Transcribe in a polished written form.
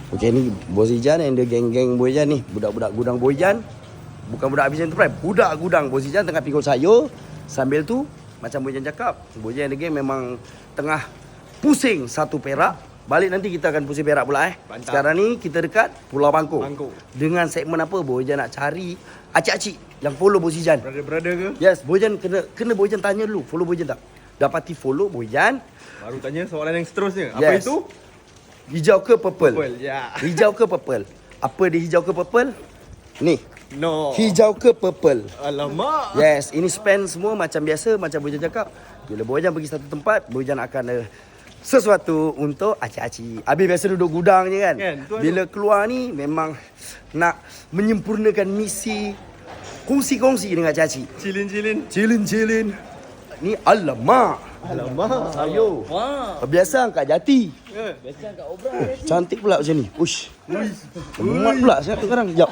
Okey, ni Bos Ijan and the geng-geng Bos Ijan ni. Budak-budak gudang Bos Ijan. Bukan budak Habis Enterprise. Budak gudang Bos Ijan tengah pikul sayur. Sambil tu, macam Bos Ijan cakap, Bos Ijan and the geng memang tengah pusing satu perak. Balik nanti kita akan pusing perak pula Mantap. Sekarang ni kita dekat Pulau Bangkok. Bangkok. Dengan segmen apa? Bos Ijan nak cari acik-acik yang follow Bos Ijan. Brother-brother ke? Yes, Bos Ijan kena Bos Ijan tanya dulu, follow Bos Ijan tak? Dapati follow Bos Ijan. Baru tanya soalan yang seterusnya. Apa Yes. itu? Hijau ke purple? Purple, ya. Hijau ke purple? Apa dia hijau ke purple? Ni. No. Hijau ke purple? Alamak. Yes, ini spend semua macam biasa, macam Bos Ijan cakap. Bila Bos Ijan pergi satu tempat, Bos Ijan akan sesuatu untuk acik-acik. Habis biasa duduk gudang je kan? Bila keluar ni memang nak menyempurnakan misi kongsi-kongsi dengan acik-acik. Cilin-cilin. Cilin-cilin. Ni alamak. Alamak. Ayo. Wah, Biasa angkat jati. Eh. biasa kat obra. Cantik pula macam ni. Uish. Muat pula saya sekarang. Jap.